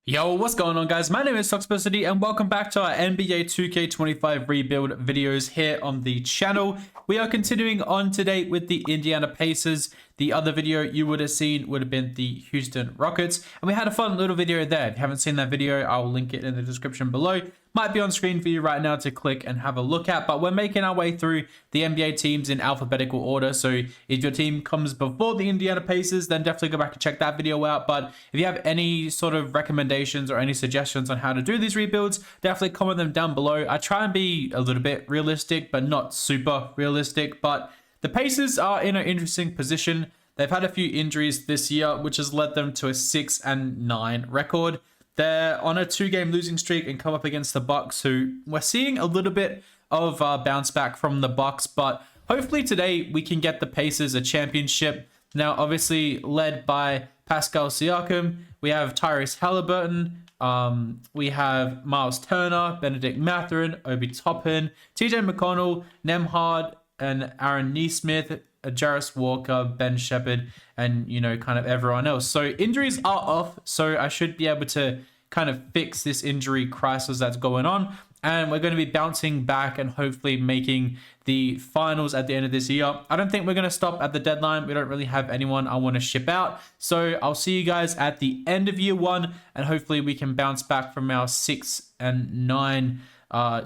Yo, what's going on, guys? My name is Toxicity and welcome back to our NBA 2K25 rebuild videos here on the channel. We are continuing on today with the Indiana Pacers. The other video you would have seen would have been the Houston Rockets, and we had a fun little video there. If you haven't seen that video, I'll link it in the description below. Might be on screen for you right now to click and have a look at, but we're making our way through the NBA teams in alphabetical order. So if your team comes before the Indiana Pacers, then definitely go back and check that video out. But if you have any sort of recommendations or any suggestions on how to do these rebuilds, definitely comment them down below. I try and be a little bit realistic, but not super realistic. But the Pacers are in an interesting position. They've had a few injuries this year, which has led them to a 6-9 record. They're on a 2-game losing streak and come up against the Bucks, who we're seeing a little bit of bounce back from the Bucks, but hopefully today we can get the Pacers a championship. Now, obviously led by Pascal Siakam, we have Tyrese Halliburton, we have Miles Turner, Benedict Mathurin, Obi Toppin, TJ McConnell, Nembhard, and Aaron Nesmith, Jarris Walker, Ben Shepherd, and, you know, kind of everyone else. So injuries are off, so I should be able to kind of fix this injury crisis that's going on. And we're going to be bouncing back and hopefully making the finals at the end of this year. I don't think we're going to stop at the deadline. We don't really have anyone I want to ship out. So I'll see you guys at the end of year one, and hopefully we can bounce back from our 6-9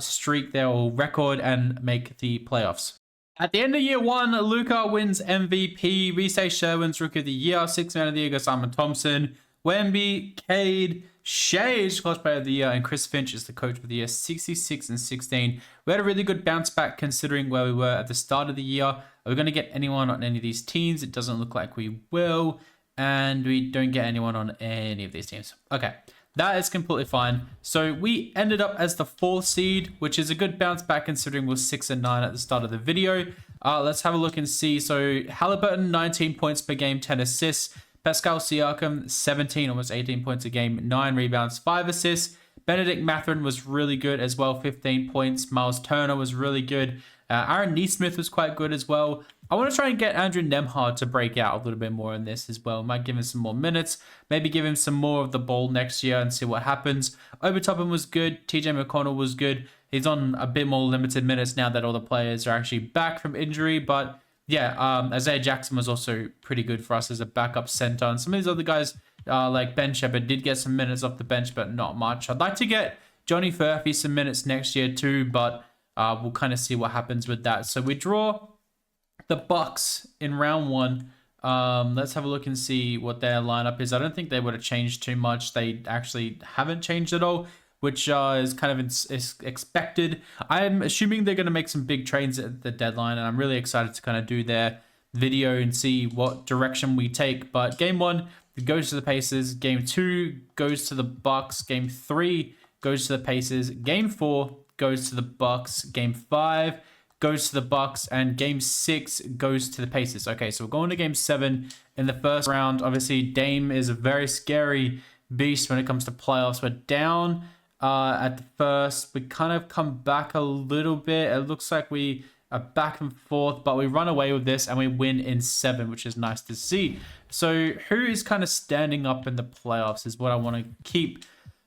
streak there, or record, and make the playoffs. At the end of year one, Luka wins MVP. Reese Sherwin's Rookie of the Year. Sixth Man of the Year goes Simon Thompson. Wemby, Cade, Shea is Coach Player of the Year, and Chris Finch is the Coach of the Year. 66-16. We had a really good bounce back considering where we were at the start of the year. Are we going to get anyone on any of these teams? It doesn't look like we will. And we don't get anyone on any of these teams. Okay. That is completely fine. So we ended up as the 4th seed, which is a good bounce back considering we're 6-9 at the start of the video. Let's have a look and see. So Halliburton, 19 points per game, 10 assists. Pascal Siakam, 17, almost 18 points a game, 9 rebounds, 5 assists. Benedict Mathurin was really good as well, 15 points. Miles Turner was really good. Aaron Nesmith was quite good as well. I want to try and get Andrew Nembhard to break out a little bit more in this as well. Might give him some more minutes. Maybe give him some more of the ball next year and see what happens. Obi Toppin was good. TJ McConnell was good. He's on a bit more limited minutes now that all the players are actually back from injury. But yeah, Isaiah Jackson was also pretty good for us as a backup center. And some of these other guys, like Ben Shepherd, did get some minutes off the bench, but not much. I'd like to get Johnny Furphy some minutes next year too, but we'll kind of see what happens with that. So we draw the Bucks in round one. Let's have a look and see what their lineup is. I don't think they would have changed too much. They actually haven't changed at all, which is kind of is expected. I'm assuming they're going to make some big trades at the deadline, and I'm really excited to kind of do their video and see what direction we take. But game one goes to the Pacers. Game 2 goes to the Bucks. Game 3 goes to the Pacers. Game 4 goes to the Bucks. Game 5 goes to the Bucks, and game 6 goes to the Pacers. Okay, so we're going to game 7 in the first round. Obviously, Dame is a very scary beast when it comes to playoffs. We're down at the first. We kind of come back a little bit. It looks like we are back and forth, but we run away with this and we win in 7, which is nice to see. So who is kind of standing up in the playoffs is what I want to keep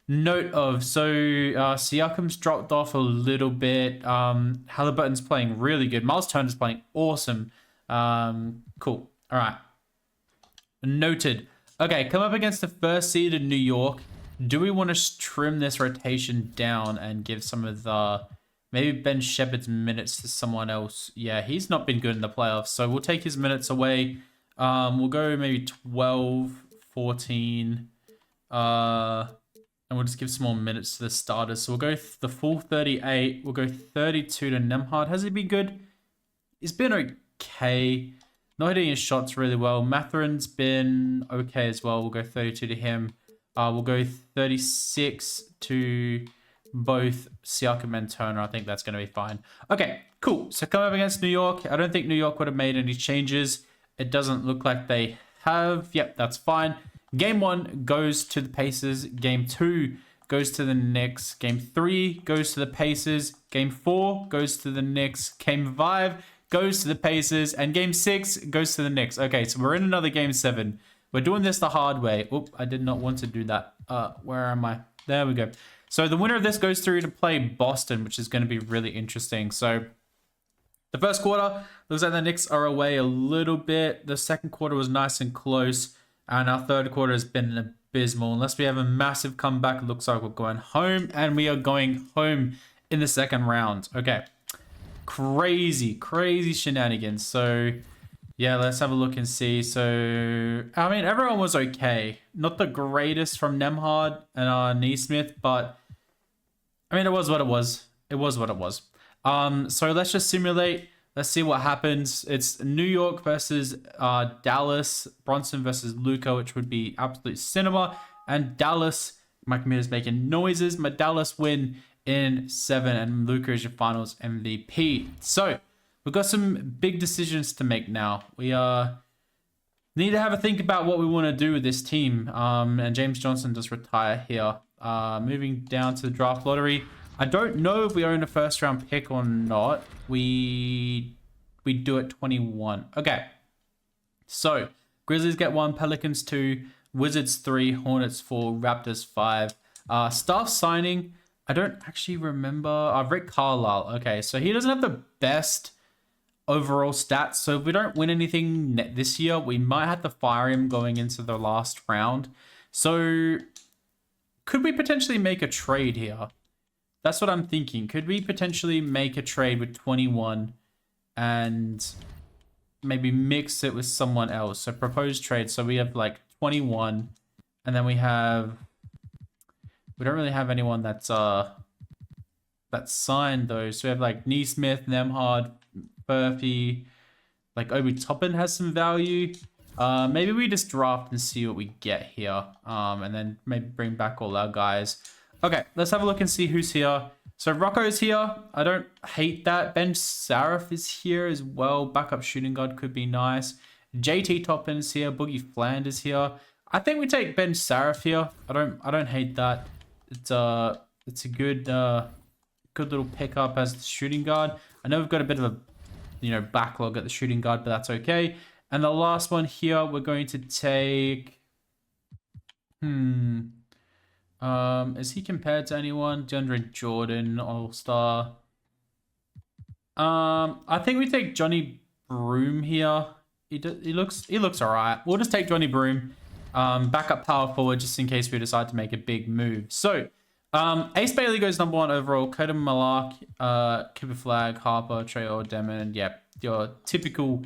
note of. So Siakam's dropped off a little bit. Halliburton's playing really good. Miles Turner's playing awesome. Cool. All right. Noted. Okay, come up against the first seed in New York. Do we want to trim this rotation down and give some of the maybe Ben Shepherd's minutes to someone else? Yeah, he's not been good in the playoffs, so we'll take his minutes away. We'll go maybe 12, 14, and we'll just give some more minutes to the starters. So we'll go the full 38. We'll go 32 to Nembhard. Has he been good? He's been okay. Not hitting his shots really well. Mathurin's been okay as well. We'll go 32 to him. We'll go 36 to both Siakam and Turner. I think that's going to be fine. Okay, cool. So come up against New York. I don't think New York would have made any changes. It doesn't look like they have. Yep, that's fine. Game 1 goes to the Pacers. Game 2 goes to the Knicks. Game 3 goes to the Pacers. Game 4 goes to the Knicks. Game 5 goes to the Pacers. And Game 6 goes to the Knicks. Okay, so we're in another Game 7. We're doing this the hard way. Oop, I did not want to do that. Where am I? There we go. So the winner of this goes through to play Boston, which is going to be really interesting. So the first quarter, looks like the Knicks are away a little bit. The second quarter was nice and close. And our third quarter has been abysmal. Unless we have a massive comeback, it looks like we're going home. And we are going home in the second round. Okay. Crazy, crazy shenanigans. So, yeah, let's have a look and see. So, I mean, everyone was okay. Not the greatest from Nembhard and Nesmith, but, I mean, it was what it was. It was what it was. So let's just simulate. Let's see what happens. It's New York versus Dallas, Bronson versus Luka, which would be absolute cinema. And Dallas, my computer's making noises. My Dallas win in 7, and Luka is your finals MVP. So we've got some big decisions to make now. We need to have a think about what we want to do with this team. And James Johnson does retire here. Moving down to the draft lottery. I don't know if we own a first round pick or not. We do at 21. Okay. So Grizzlies get 1, Pelicans 2, Wizards 3, Hornets 4, Raptors 5. Staff signing, I don't actually remember. Rick Carlisle. Okay, so he doesn't have the best overall stats. So if we don't win anything this year, we might have to fire him going into the last round. So could we potentially make a trade here? That's what I'm thinking. Could we potentially make a trade with 21 and maybe mix it with someone else? So proposed trade. So we have like 21 and then we don't really have anyone that's signed though. So we have like Nesmith, Nembhard, Furphy, like Obi Toppin has some value. Maybe we just draft and see what we get here. And then maybe bring back all our guys. Okay, let's have a look and see who's here. So Rocco's here. I don't hate that. Ben Sarif is here as well. Backup shooting guard could be nice. JT Toppin's here. Boogie Flanders here. I think we take Ben Sarif here. I don't hate that. It's a good little pickup as the shooting guard. I know we've got a bit of a backlog at the shooting guard, but that's okay. And the last one here, we're going to take. Is he compared to anyone? DeAndre Jordan, All-Star. I think we take Johnny Broome here. He looks alright. We'll just take Johnny Broome. Backup power forward just in case we decide to make a big move. So, Ace Bailey goes number 1 overall. Kodin Malak, Cooper Flag, Harper, Trey Demon. Yeah, your typical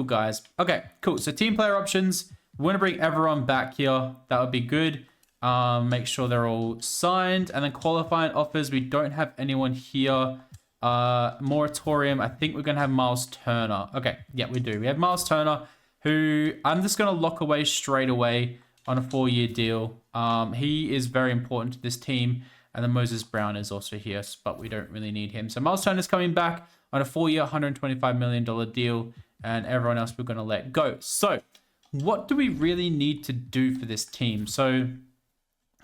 guys. Okay, cool. So team player options. We want to bring everyone back here. That would be good. Make sure they're all signed, and then qualifying offers. We don't have anyone here. Moratorium. I think we're gonna have Miles Turner. Okay, yeah, we do. We have Miles Turner, who I'm just gonna lock away straight away on a 4-year deal. He is very important to this team, and then Moses Brown is also here, but we don't really need him. So Miles Turner's coming back on a 4-year, $125 million deal, and everyone else we're gonna let go. So what do we really need to do for this team? So,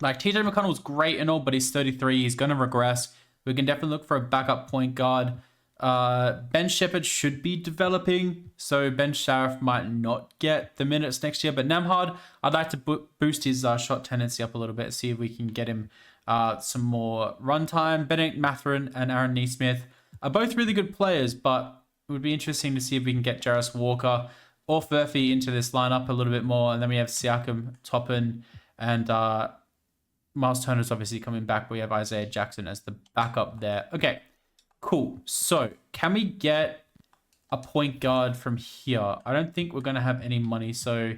like, TJ McConnell's great and all, but he's 33. He's going to regress. We can definitely look for a backup point guard. Ben Shepherd should be developing, so Ben Sharif might not get the minutes next year. But Nembhard, I'd like to boost his shot tendency up a little bit, see if we can get him some more runtime. Benedict Mathurin and Aaron Nesmith are both really good players, but it would be interesting to see if we can get Jarris Walker or Furphy into this lineup a little bit more. And then we have Siakam, Toppin, and Miles Turner's obviously coming back. We have Isaiah Jackson as the backup there. Okay, cool. So can we get a point guard from here? I don't think we're going to have any money. So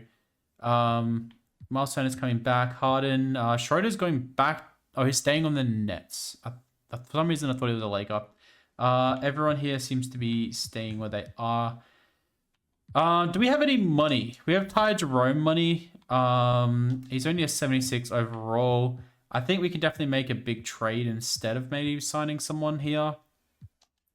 Miles Turner's coming back. Harden. Schroeder's going back. Oh, he's staying on the Nets. For some reason, I thought he was a Laker. Everyone here seems to be staying where they are. Do we have any money? We have Ty Jerome money. He's only a 76 overall. I think we can definitely make a big trade instead of maybe signing someone here,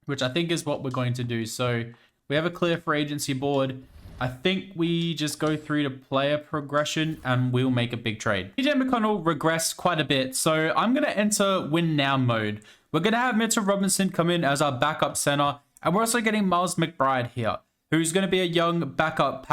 which I think is what we're going to do. So we have a clear free agency board. I think we just go through to player progression and we'll make a big trade. TJ McConnell regressed quite a bit, so I'm going to enter win now mode. We're going to have Mitchell Robinson come in as our backup center, and we're also getting Miles McBride here, who's going to be a young backup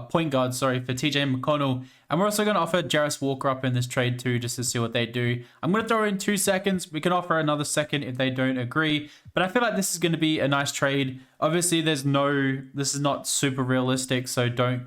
point guard, sorry, for TJ McConnell. And we're also going to offer Jarris Walker up in this trade too, just to see what they do. I'm going to throw in 2 seconds. We can offer another second if they don't agree. But I feel like this is going to be a nice trade. Obviously, this is not super realistic, so don't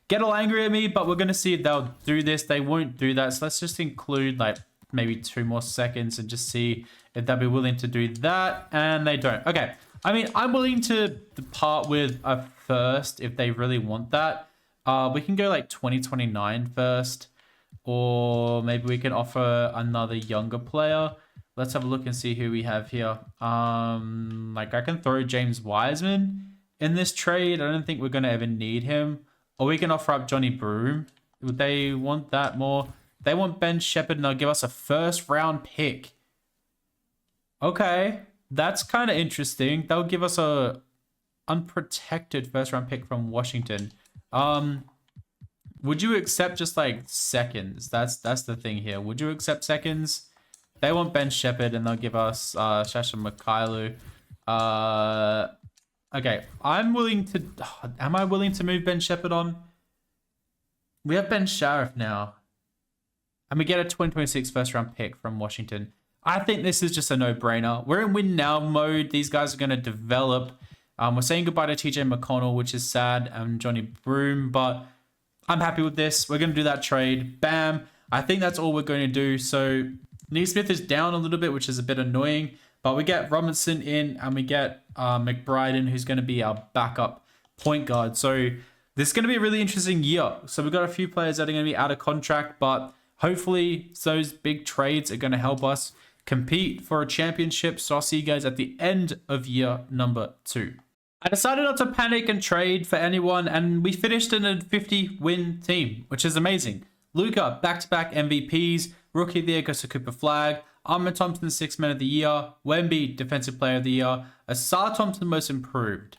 get all angry at me. But we're going to see if they'll do this. They won't do that. So let's just include like maybe 2 more seconds and just see if they'll be willing to do that. And they don't. Okay. I mean, I'm willing to part with a first if they really want that. We can go like 2029 first, or maybe we can offer another younger player. Let's have a look and see who we have here. Like I can throw James Wiseman in this trade. I don't think we're gonna ever need him. Or we can offer up Johnny Broome. Would they want that more? They want Ben Shepherd and they'll give us a 1st round pick. Okay. That's kind of interesting. They'll give us a unprotected 1st round pick from Washington. Would you accept just like seconds? That's the thing here. Would you accept seconds? They want Ben Shepherd and they'll give us Sasha Mikhailou. Okay, am I willing to move Ben Shepherd on? We have Ben Sharif now. And we get a 2026 1st round pick from Washington. I think this is just a no-brainer. We're in win now mode. These guys are going to develop. We're saying goodbye to TJ McConnell, which is sad, and Johnny Broome, but I'm happy with this. We're going to do that trade. Bam. I think that's all we're going to do. So Neesmith is down a little bit, which is a bit annoying, but we get Robinson in and we get McBride in, who's going to be our backup point guard. So this is going to be a really interesting year. So we've got a few players that are going to be out of contract, but hopefully those big trades are going to help us compete for a championship. So I'll see you guys at the end of year number 2. I decided not to panic and trade for anyone, and we finished in a 50-win team, which is amazing. Luka, back-to-back MVPs, Rookie of the Year goes to Cooper Flag, Armin Thompson, 6th Man of the Year, Wemby, Defensive Player of the Year, Asar Thompson, Most Improved.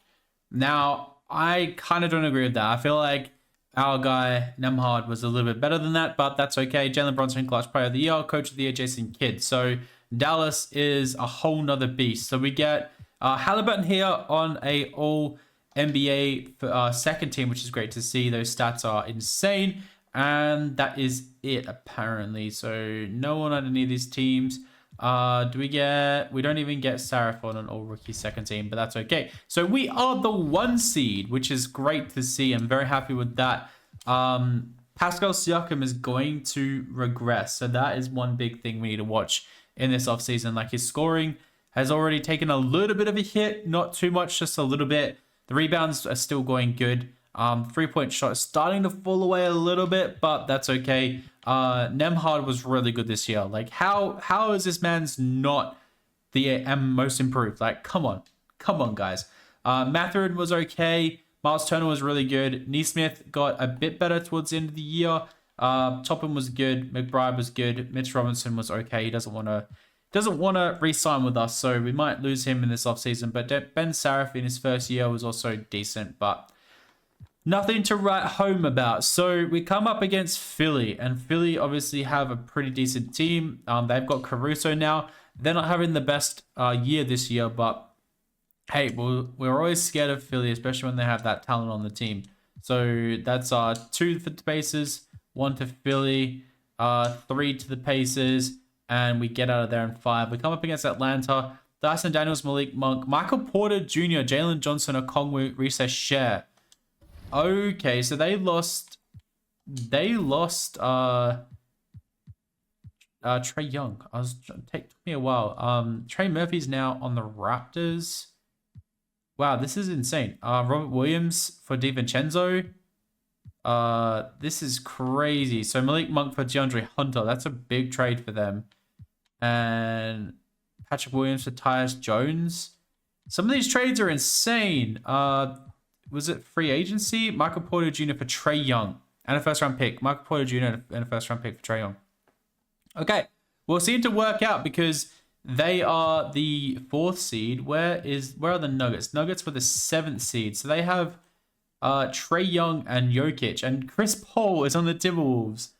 Now, I kind of don't agree with that. I feel like our guy, Nembhard, was a little bit better than that, but that's okay. Jalen Brunson, Clutch Player of the Year, Coach of the Year, Jason Kidd. So Dallas is a whole nother beast. So we get Halliburton here on a all NBA 2nd team, which is great to see. Those stats are insane. And that is it, apparently. So no one on any of these teams. We don't even get Sarif on an all rookie 2nd team, but that's okay. So we are the 1 seed, which is great to see. I'm very happy with that. Pascal Siakam is going to regress. So that is one big thing we need to watch in this offseason. Like, his scoring has already taken a little bit of a hit, not too much, just a little bit. The rebounds are still going good. 3-point shot is starting to fall away a little bit, but that's okay. Nembhard was really good this year. Like, how is this man's not the most improved? Like, come on, guys. Mathurin was okay. Miles Turner was really good. Neesmith got a bit better towards the end of the year. Toppin was good. McBride was good. Mitch Robinson was okay. He doesn't want to re-sign with us, so we might lose him in this offseason. But Ben Sarif in his 1st year was also decent, but nothing to write home about. So we come up against Philly, and Philly obviously have a pretty decent team. They've got Caruso now. They're not having the best year this year, but hey, we're always scared of Philly, especially when they have that talent on the team. So that's 2 for the Pacers, 1 to Philly, 3 to the Pacers, and we get out of there in 5. We come up against Atlanta. Dyson Daniels, Malik Monk, Michael Porter Jr., Jalen Johnson, Okongwu, Recess Share. Okay, so they lost Trey Young. Took me a while. Trey Murphy's now on the Raptors. Wow, this is insane. Robert Williams for DiVincenzo. This is crazy. So Malik Monk for DeAndre Hunter. That's a big trade for them. And Patrick Williams for Tyus Jones. Some of these trades are insane. Was it free agency? Michael Porter Jr. for Trey Young and a 1st round pick. Michael Porter Jr. and a 1st round pick for Trey Young. Okay, well, seem to work out because they are the 4th seed. Where are the Nuggets? Nuggets were the 7th seed. So they have Trey Young and Jokic, and Chris Paul is on the Timberwolves.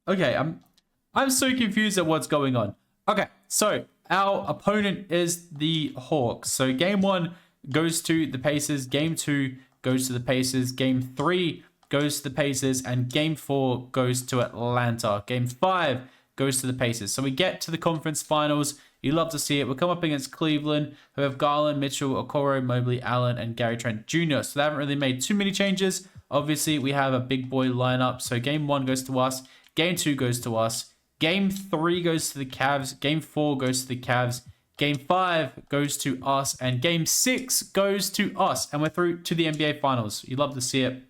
Okay, I'm so confused at what's going on. Okay, so our opponent is the Hawks. So game 1. goes to the Pacers. Game 2 goes to the Pacers. Game 3 goes to the Pacers. And Game 4 goes to Atlanta. Game 5 goes to the Pacers. So we get to the conference finals. You love to see it. We'll come up against Cleveland, who have Garland, Mitchell, Okoro, Mobley, Allen, and Gary Trent Jr. So they haven't really made too many changes. Obviously, we have a big boy lineup. So Game 1 goes to us. Game 2 goes to us. Game 3 goes to the Cavs. Game 4 goes to the Cavs. Game 5 goes to us. And Game 6 goes to us. And we're through to the NBA Finals. You love to see it.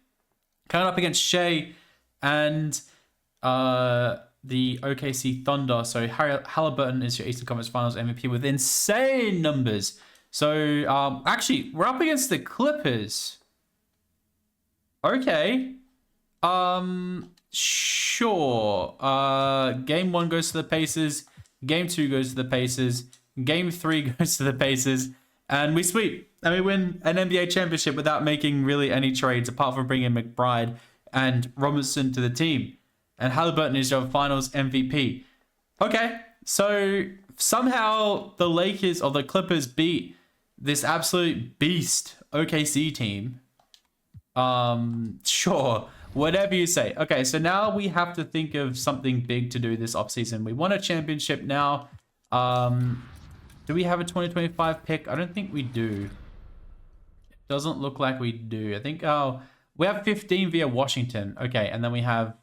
Coming up against Shea and the OKC Thunder. So Halliburton is your Eastern Conference Finals MVP with insane numbers. So actually, we're up against the Clippers. Okay. Sure. Game 1 goes to the Pacers. Game 2 goes to the Pacers. Game 3 goes to the Pacers. And we sweep. And we win an NBA championship without making really any trades, apart from bringing McBride and Robinson to the team. And Halliburton is your finals MVP. Okay. So somehow the Lakers or the Clippers beat this absolute beast OKC team. Sure. Whatever you say. Okay, so now we have to think of something big to do this offseason. We won a championship now. Do we have a 2025 pick? I don't think we do. It doesn't look like we do. I think we have 15 via Washington. Okay, and then we have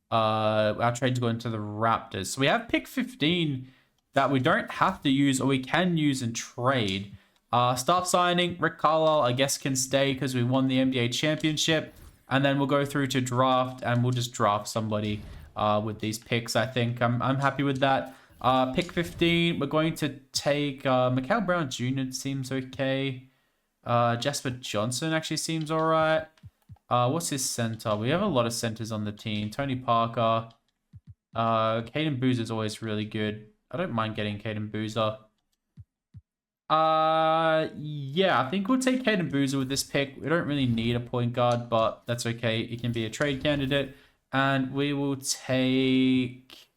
our trade to go into the Raptors. So we have pick 15 that we don't have to use or we can use and trade. Staff signing, Rick Carlisle, I guess, can stay because we won the NBA championship. And then we'll go through to draft and we'll just draft somebody with these picks. I think I'm happy with that. Pick 15, we're going to take Mikal Brown Jr. seems okay. Jasper Johnson actually seems all right. What's his center? We have a lot of centers on the team. Tony Parker. Caden Boozer is always really good. I don't mind getting Caden Boozer. Yeah, I think we'll take Caden Boozer with this pick. We don't really need a point guard, but that's okay. It can be a trade candidate. And we will take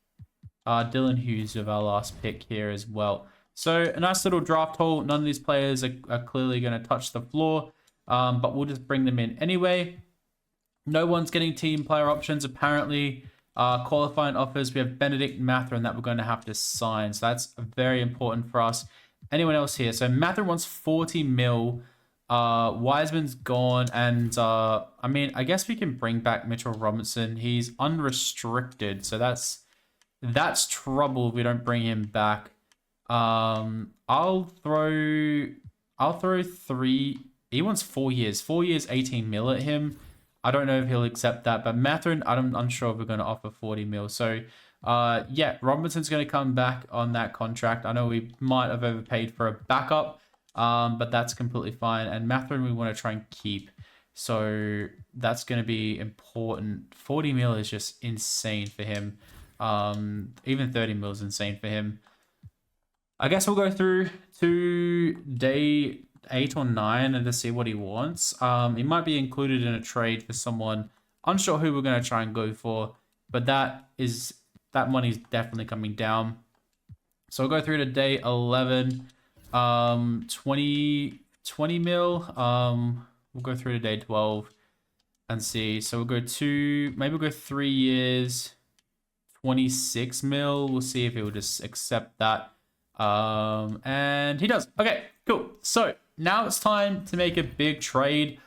Dylan Hughes with our last pick here as well. So a nice little draft haul. None of these players are clearly going to touch the floor, but we'll just bring them in anyway. No one's getting team player options apparently. Qualifying offers, we have Benedict Mathurin that we're going to have to sign. So that's very important for us. Anyone else here? So Mathurin wants 40 mil. Wiseman's gone. And I mean, I guess we can bring back Mitchell Robinson. He's unrestricted. So that's trouble if we don't bring him back. I'll throw 3. He wants 4 years. 4 years, 18 mil at him. I don't know if he'll accept that. But Mathurin, I'm unsure if we're going to offer 40 mil. So yeah, Robinson's going to come back on that contract. I know we might have overpaid for a backup, but that's completely fine. And Mathurin we want to try and keep. So that's going to be important. 40 mil is just insane for him. Even 30 mil is insane for him. I guess we'll go through to day 8 or 9 and to see what he wants. He might be included in a trade for someone. Unsure who we're going to try and go for, but that money's definitely coming down. So we'll go through to day 11. 20 mil. We'll go through to day 12 and see. So we'll go maybe we'll go 3 years, 26 mil. We'll see if he will just accept that. And he does. Okay, cool. So now it's time to make a big trade.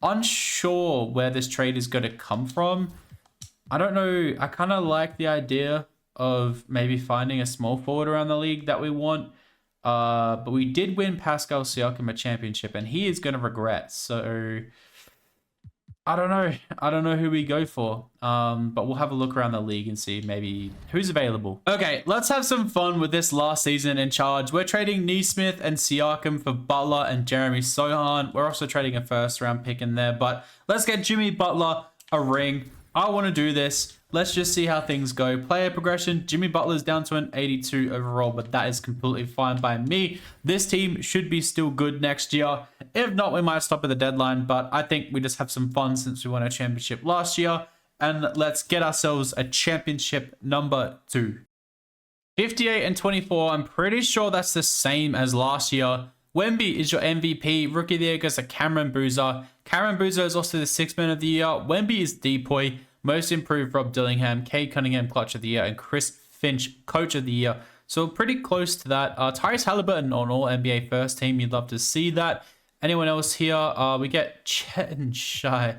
Unsure where this trade is going to come from. I don't know. I kind of like the idea of maybe finding a small forward around the league that we want. But we did win Pascal Siakam a championship, and he is going to regret. So I don't know. I don't know who we go for. But we'll have a look around the league and see maybe who's available. Okay, let's have some fun with this last season in charge. We're trading Nesmith and Siakam for Butler and Jeremy Sohan. We're also trading a first-round pick in there. But let's get Jimmy Butler a ring. I want to do this. Let's just see how things go. Player progression. Jimmy Butler's down to an 82 overall, but that is completely fine by me. This team should be still good next year. If not, we might stop at the deadline, but I think we just have some fun since we won a championship last year. And let's get ourselves a championship number 2. 58 and 24. I'm pretty sure that's the same as last year. Wemby is your MVP. Rookie of the Year goes to Cameron Boozer. Cameron Boozer is also the 6th Man of the Year. Wemby is Depoy. Most Improved Rob Dillingham. Cade Cunningham Clutch of the Year. And Chris Finch Coach of the Year. So pretty close to that. Tyrese Halliburton on all NBA first team. You'd love to see that. Anyone else here? We get Chet and Shai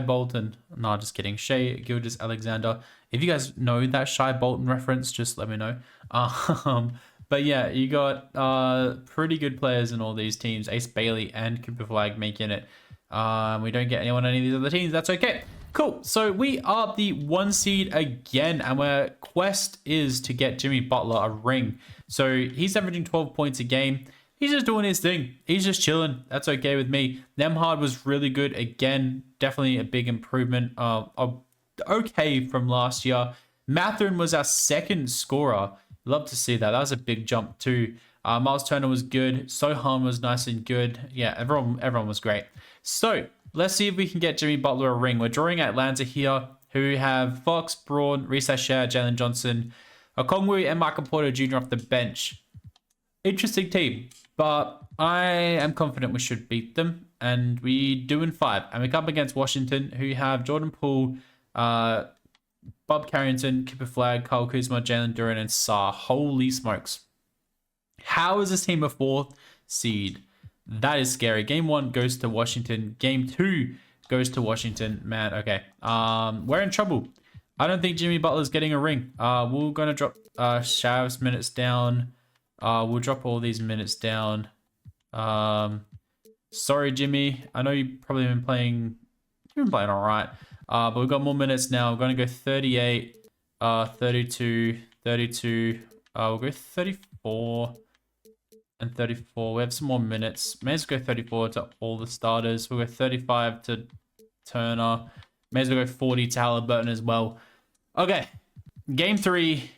Bolton. No, just kidding. Shai Gilgeous-Alexander. If you guys know that Shai Bolton reference, just let me know. But yeah, you got pretty good players in all these teams. Ace Bailey and Cooper Flag making it. We don't get anyone on any of these other teams. That's okay. Cool. So we are the 1 seed again, and our quest is to get Jimmy Butler a ring. So he's averaging 12 points a game. He's just doing his thing. He's just chilling. That's okay with me. Nembhard was really good again. Definitely a big improvement. Okay from last year. Mathurin was our 2nd scorer. Love to see that. That was a big jump too. Miles Turner was good. Sohan was nice and good. Yeah, everyone was great. So let's see if we can get Jimmy Butler a ring. We're drawing Atlanta here, who have Fox, Braun, Reese Share, Jalen Johnson, Okongwu, and Michael Porter Jr. off the bench. Interesting team, but I am confident we should beat them, and we do in 5. And we come up against Washington, who have Jordan Poole, Bob Carrington, Kipper Flag, Kyle Kuzma, Jalen Duren, and Sarr. Holy smokes. How is this team a 4th seed? That is scary. Game 1 goes to Washington. Game 2 goes to Washington. Man, okay. We're in trouble. I don't think Jimmy Butler's getting a ring. We're going to drop Shav's minutes down. We'll drop all these minutes down. Sorry, Jimmy. I know you've probably been playing... You've been playing all right. But we've got more minutes now. We're going to go 38, 32, 32. We'll go 34 and 34. We have some more minutes. May as well go 34 to all the starters. We'll go 35 to Turner. May as well go 40 to Halliburton as well. Okay. Game 3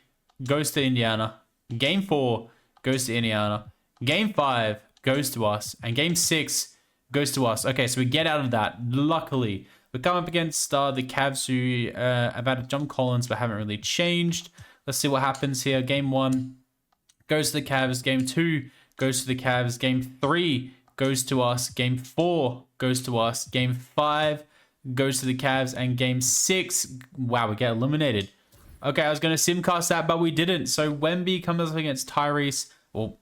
goes to Indiana. Game 4 goes to Indiana. Game 5 goes to us. And Game 6 goes to us. Okay, so we get out of that. Luckily. We come up against the Cavs, who have added John Collins but haven't really changed. Let's see what happens here. Game 1 goes to the Cavs. Game 2 goes to the Cavs. Game 3 goes to us. Game 4 goes to us. Game 5 goes to the Cavs. And Game 6, wow, we get eliminated. Okay, I was going to simcast that, but we didn't. So Wemby comes up against Tyrese. Well,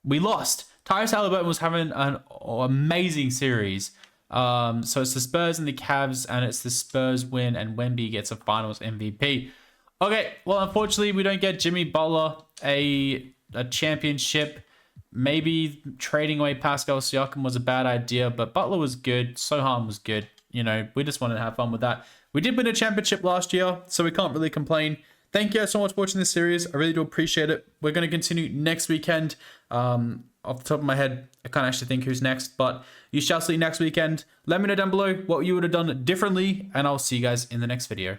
we lost. Tyrese Halliburton was having an amazing series. So it's the Spurs and the Cavs, and it's the Spurs win, and Wemby gets a Finals MVP. Okay, well, unfortunately, we don't get Jimmy Butler a championship. Maybe trading away Pascal Siakam was a bad idea, but Butler was good. Sohan was good. You know, we just wanted to have fun with that. We did win a championship last year, so we can't really complain. Thank you guys so much for watching this series. I really do appreciate it. We're going to continue next weekend. Off the top of my head, I can't actually think who's next, but you shall see next weekend. Let me know down below what you would have done differently, and I'll see you guys in the next video.